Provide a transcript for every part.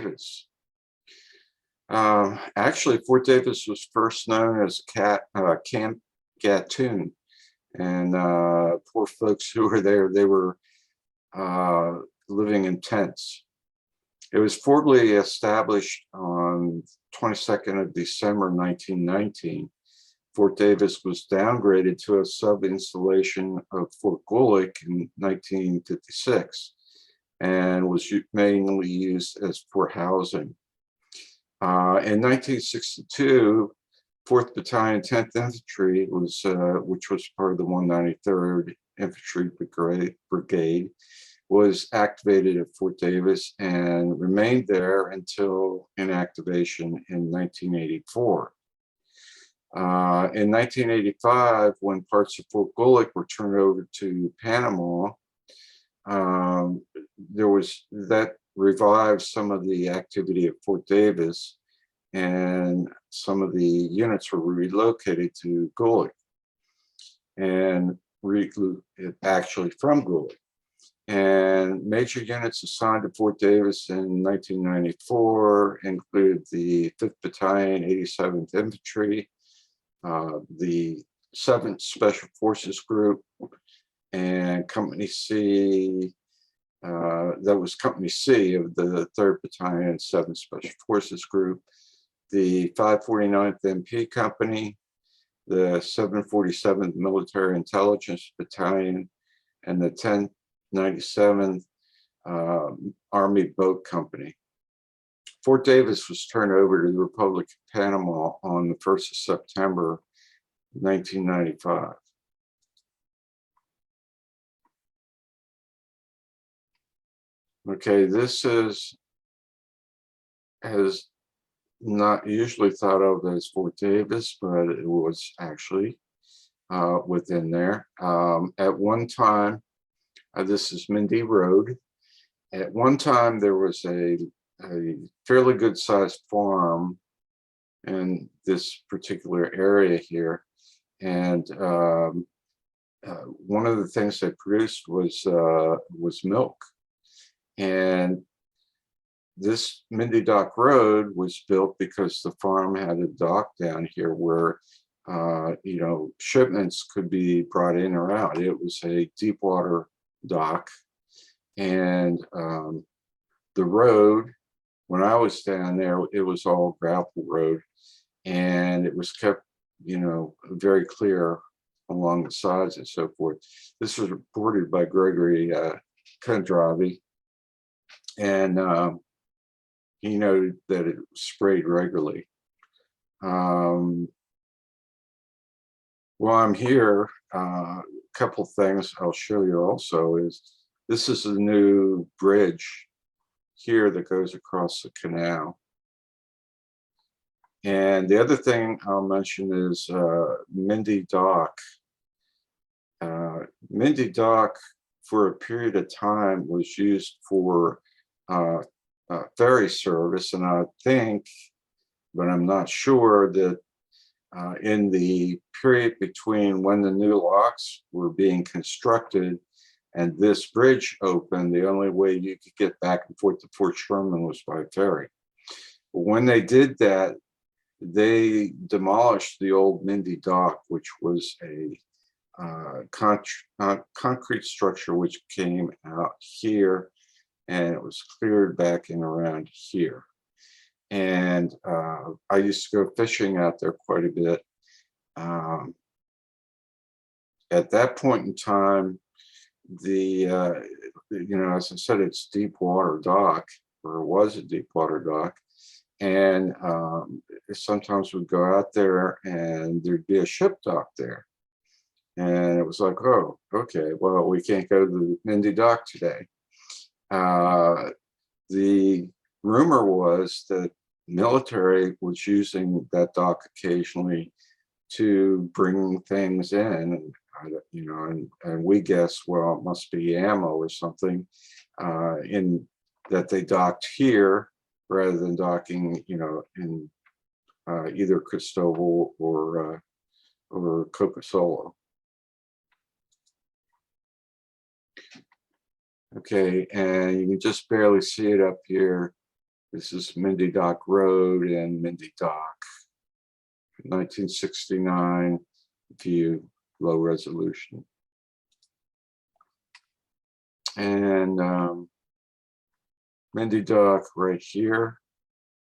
Davis. Actually, Fort Davis was first known as Camp Gatun, and poor folks who were there, they were living in tents. It was formally established on 22nd of December 1919. Fort Davis was downgraded to a sub-installation of Fort Gulick in 1956 and was mainly used as for housing. In 1962, 4th Battalion, 10th Infantry, which was part of the 193rd Infantry Brigade, was activated at Fort Davis and remained there until inactivation in 1984. In 1985, when parts of Fort Gulick were turned over to Panama, that revived some of the activity at Fort Davis, and some of the units were relocated to Gulick, and actually from Gulick. And major units assigned to Fort Davis in 1994 included the 5th Battalion, 87th Infantry, the 7th Special Forces Group, and Company C, that was Company C of the 3rd Battalion, 7th Special Forces Group, the 549th MP Company, the 747th Military Intelligence Battalion, and the 1097th Army Boat Company. Fort Davis was turned over to the Republic of Panama on the 1st of September, 1995. Okay, this is not usually thought of as Fort Davis, but it was actually within there. At one time, this is Mindi Road. At one time, there was a fairly good sized farm in this particular area here. And one of the things they produced was milk. And this Mindi Dock Road was built because the farm had a dock down here where shipments could be brought in or out. It was a deep water dock, and the road, when I was down there, it was all gravel road, and it was kept very clear along the sides and so forth. This was reported by Gregory Kondravi, and he noted that it was sprayed regularly. While I'm here, a couple things I'll show you also is this is a new bridge here that goes across the canal. And the other thing I'll mention is Mindi Dock. Mindi Dock, for a period of time, was used for ferry service, and I think, but I'm not sure, that in the period between when the new locks were being constructed and this bridge opened, the only way you could get back and forth to Fort Sherman was by ferry. But when they did that, they demolished the old Mindi Dock, which was a concrete structure which came out here, and it was cleared back in around here. And I used to go fishing out there quite a bit. At that point in time, as I said, it's deep water dock, or it was a deep water dock. And sometimes we'd go out there and there'd be a ship dock there. And it was like, oh, okay, well, we can't go to the Mindi Dock today. The rumor was that military was using that dock occasionally to bring things in, and we guess, well, it must be ammo or something, in that they docked here rather than docking, in either Cristobal or Coca-Cola. Okay, and you can just barely see it up here. This is Mindi Dock Road and Mindi Dock. 1969 view, low resolution. And Mindi Dock right here,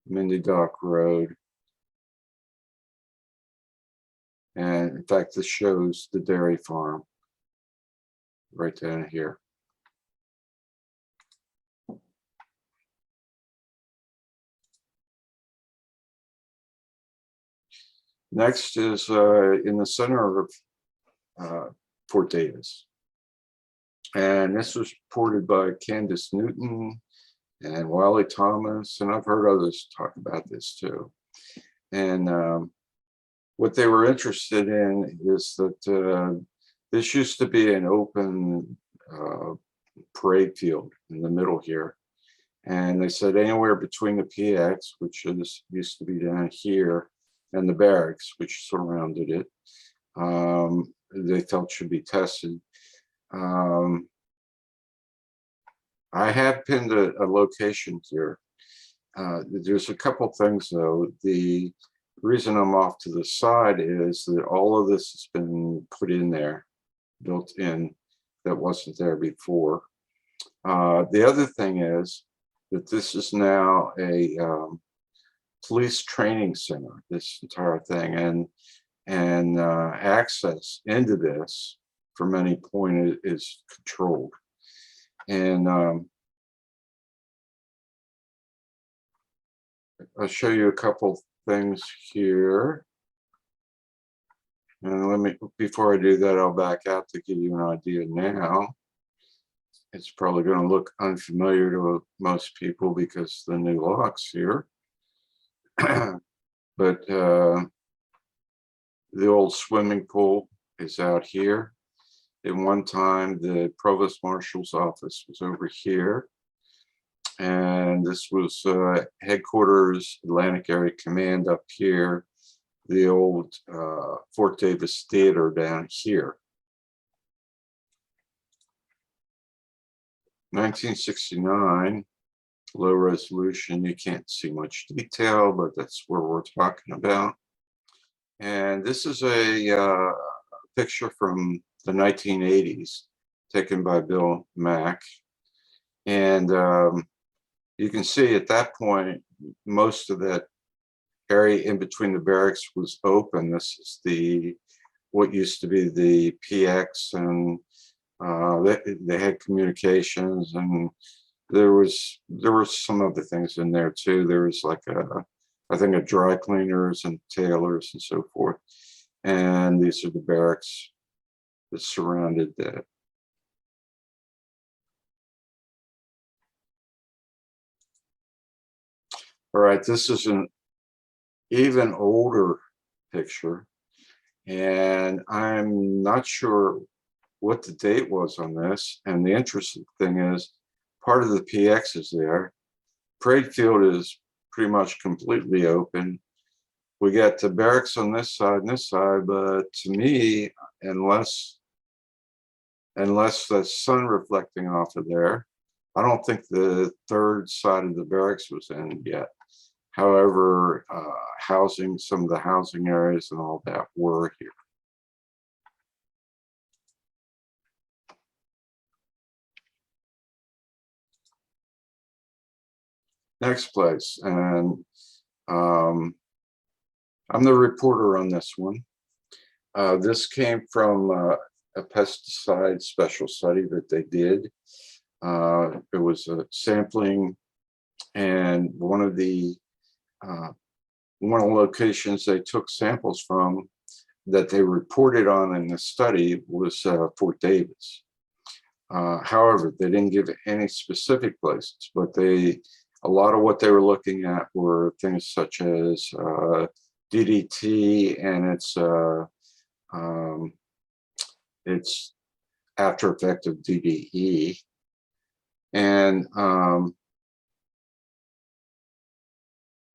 Mindi Dock Road. And in fact, this shows the dairy farm right down here. Next is in the center of Fort Davis. And this was reported by Candace Newton and Wally Thomas, and I've heard others talk about this too. And what they were interested in is that this used to be an open parade field in the middle here. And they said anywhere between the PX, which used to be down here, and the barracks, which surrounded it, they felt should be tested. I have pinned a location here. There's a couple things though. The reason I'm off to the side is that all of this has been put in there, built in, that wasn't there before. The other thing is that this is now a police training center, this entire thing, and access into this from any point is controlled. And I'll show you a couple things here. And before I do that, I'll back out to give you an idea now. It's probably going to look unfamiliar to most people because the new locks here. But the old swimming pool is out here. At one time, the provost marshal's office was over here. And this was headquarters, Atlantic Area Command up here. The old Fort Davis Theater down here. 1969, low resolution. You can't see much detail, but that's where we're talking about. And this is a picture from the 1980s, taken by Bill Mack. And you can see at that point, most of that area in between the barracks was open. This is what used to be the PX, and they had communications, and there was some other things in there too. There was like I think a dry cleaners and tailors and so forth. And these are the barracks that surrounded that. All right, this is an even older picture, and I'm not sure what the date was on this. And the interesting thing is, part of the PX is there. Parade field is pretty much completely open. We got the barracks on this side and this side, but to me, unless the sun reflecting off of there, I don't think the third side of the barracks was in yet. However, some of the housing areas and all that were here. Next place, and I'm the reporter on this one. This came from a pesticide special study that they did. It was a sampling, and one of the locations they took samples from that they reported on in the study was Fort Davis. However, they didn't give any specific places, but a lot of what they were looking at were things such as DDT and its after effect of DDE. And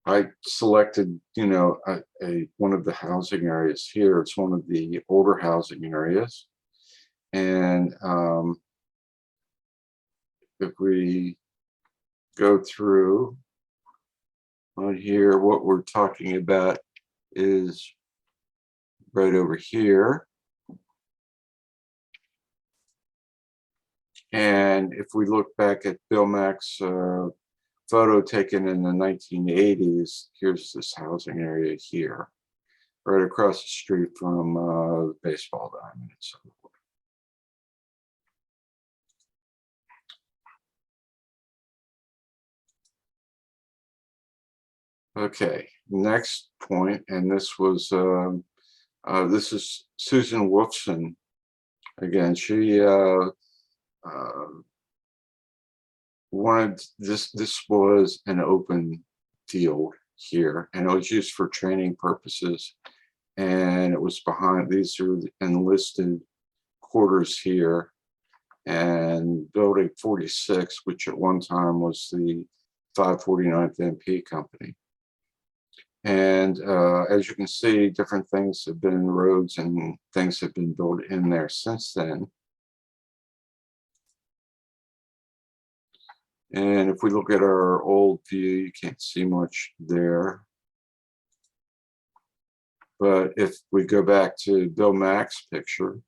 I selected, one of the housing areas here. It's one of the older housing areas. And if we go through, on here. What we're talking about is right over here. And if we look back at Bill Mack's photo taken in the 1980s, here's this housing area here, right across the street from the baseball diamond and so forth. Okay, next point, and this is Susan Wolfson. Again, she wanted this was an open field here, and it was used for training purposes, and it was behind, these are the enlisted quarters here, and building 46, which at one time was the 549th MP company. And as you can see, different things have been, roads and things have been built in there since then. And if we look at our old view, you can't see much there. But if we go back to Bill Mack's picture,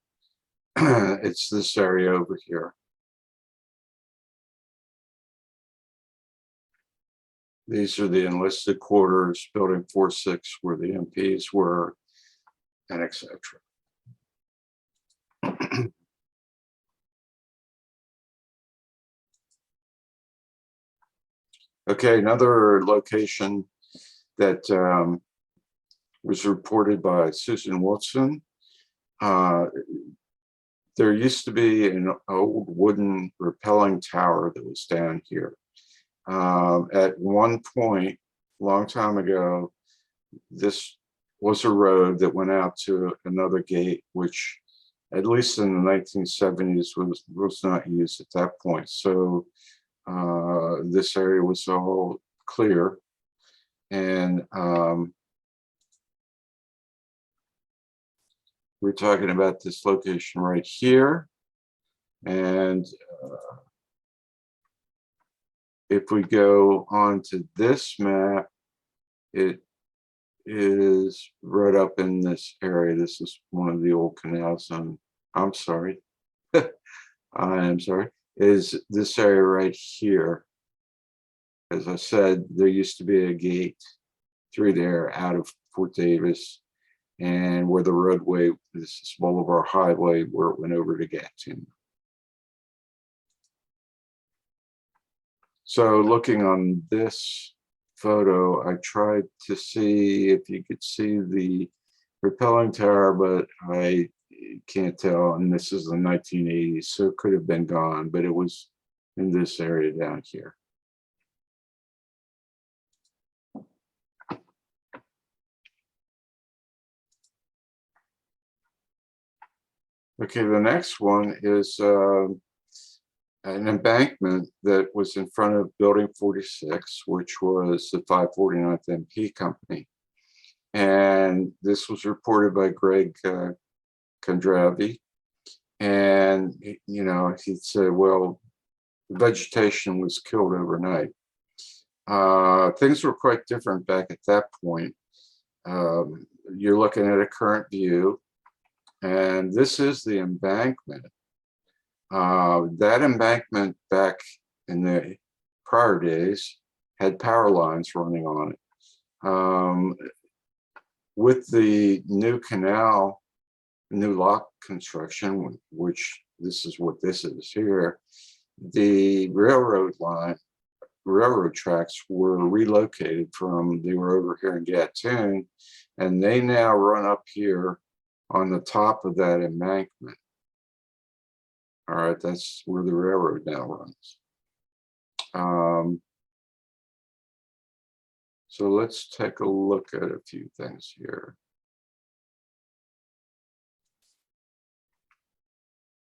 it's this area over here. These are the enlisted quarters, building 46, where the MPs were, and etc. Okay, another location that was reported by Susan Wilson. There used to be an old wooden repelling tower that was down here. At one point, a long time ago, this was a road that went out to another gate, which at least in the 1970s was not used at that point. So this area was all clear. And we're talking about this location right here. And if we go on to this map, it is right up in this area. This is one of the old canal zone. I'm sorry. I am sorry. Is this area right here. As I said, there used to be a gate through there out of Fort Davis, and where the roadway, this is Boulevard Highway, where it went over to Gatun. So looking on this photo, I tried to see if you could see the Repelling Tower, but I can't tell. And this is the 1980s, so it could have been gone, but it was in this area down here. Okay, the next one is an embankment that was in front of Building 46, which was the 549th MP company. And this was reported by Greg Kondravi. And, you know, he said, well, vegetation was killed overnight. Things were quite different back at that point. You're looking at a current view, and this is the embankment. That embankment back in the prior days had power lines running on it. With the new canal, new lock construction, which this is what this is here, the railroad tracks were relocated from, they were over here in Gatun, and they now run up here on the top of that embankment. All right, that's where the railroad now runs. So let's take a look at a few things here.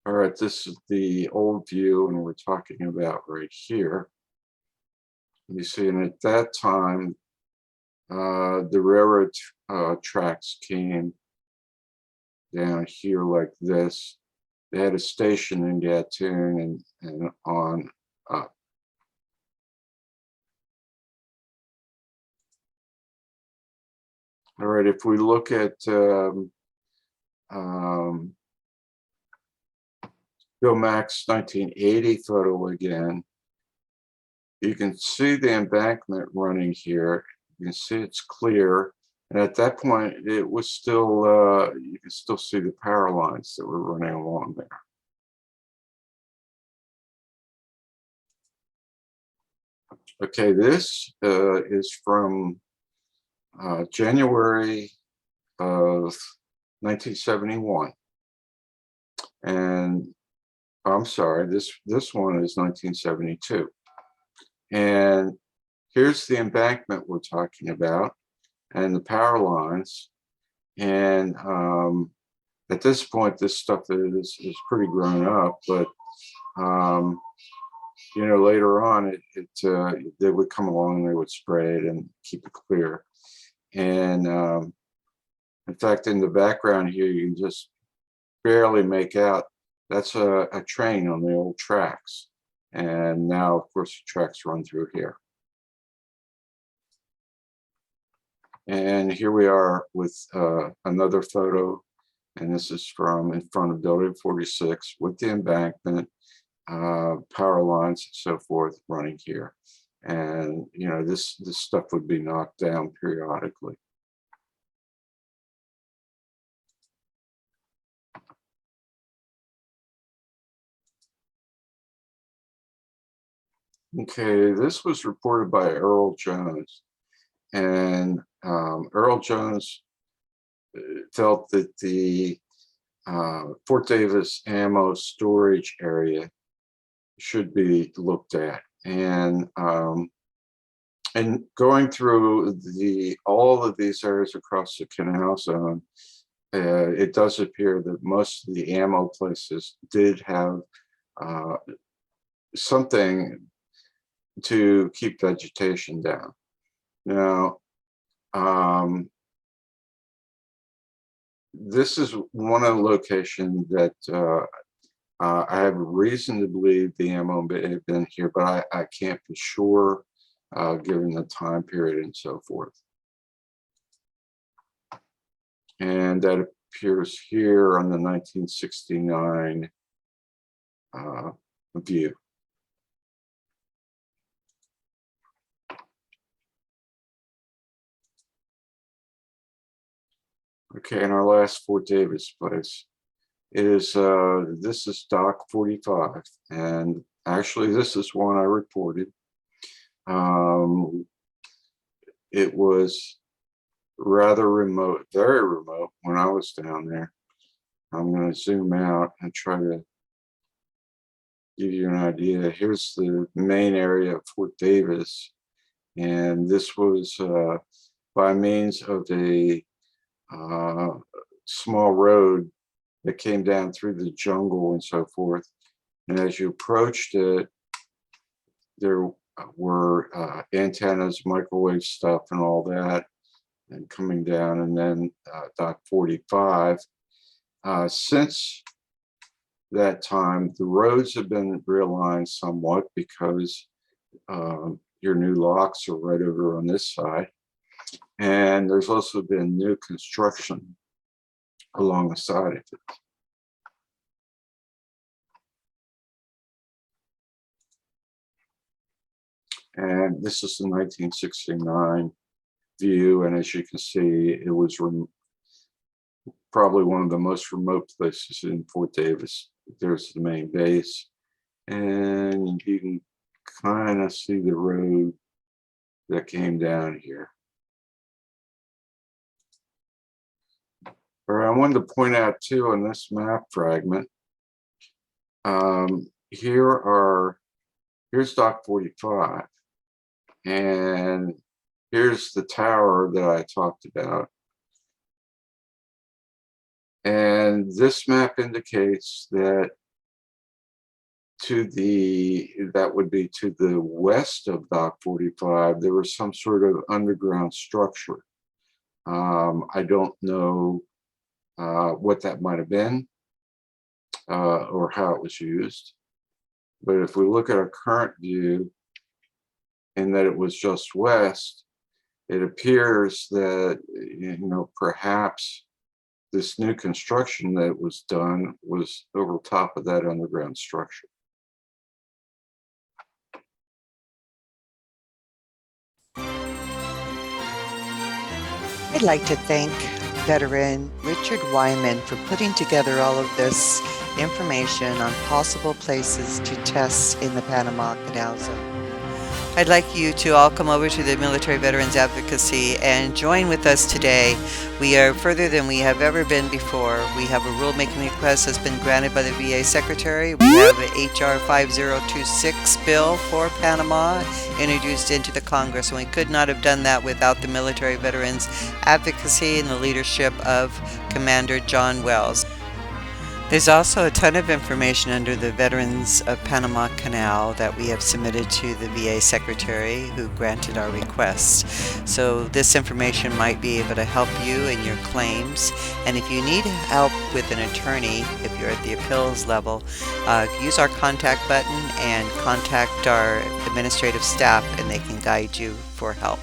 All right, this is the old view, and we're talking about right here. You see, and at that time, the railroad tracks came down here like this. They had a station in Gatun and on up. All right, if we look at Bill Mack's 1980 photo again, you can see the embankment running here. You can see it's clear. And at that point, it was still, you can still see the power lines that were running along there. Okay, this is from January of 1971. And I'm sorry, this one is 1972. And here's the embankment we're talking about and the power lines. And at this point, this stuff is pretty grown up, but you know, later on, they would come along and they would spray it and keep it clear. And in fact, in the background here, you can just barely make out, that's a train on the old tracks. And now, of course, the tracks run through here. And here we are with another photo, and this is from in front of Building 46 with the embankment, power lines and so forth running here. And, you know, this stuff would be knocked down periodically. Okay, this was reported by Earl Jones. And Earl Jones felt that the Fort Davis ammo storage area should be looked at. And going through all of these areas across the canal zone, it does appear that most of the ammo places did have something to keep vegetation down. Now, this is one of the locations that I have reason to believe the ammo may have been here, but I can't be sure given the time period and so forth. And that appears here on the 1969 view. Okay, and our last Fort Davis place is this is Dock 45, and actually this is one I reported. It was rather remote, very remote when I was down there. I'm going to zoom out and try to give you an idea. Here's the main area of Fort Davis, and this was by means of a small road that came down through the jungle and so forth. And as you approached it, there were antennas, microwave stuff, and all that, and coming down. And then Dock 45. Since that time, the roads have been realigned somewhat because your new locks are right over on this side. And there's also been new construction along the side of it. And this is the 1969 view. And as you can see, it was probably one of the most remote places in Fort Davis. There's the main base. And you can kind of see the road that came down here. All right, I wanted to point out too on this map fragment, here's Dock 45, and here's the tower that I talked about. And this map indicates that that would be to the west of Dock 45, there was some sort of underground structure. I don't know what that might have been or how it was used. But if we look at our current view, in that it was just west, it appears that, perhaps this new construction that was done was over top of that underground structure. I'd like to thank veteran Richard Wyman for putting together all of this information on possible places to test in the Panama Canal Zone. I'd like you to all come over to the Military Veterans Advocacy and join with us today. We are further than we have ever been before. We have a rulemaking request that's been granted by the VA Secretary. We have an HR 5026 bill for Panama introduced into the Congress, and we could not have done that without the Military Veterans Advocacy and the leadership of Commander John Wells. There's also a ton of information under the Veterans of Panama Canal that we have submitted to the VA Secretary who granted our request. So this information might be able to help you in your claims. And if you need help with an attorney, if you're at the appeals level, use our contact button and contact our administrative staff and they can guide you for help.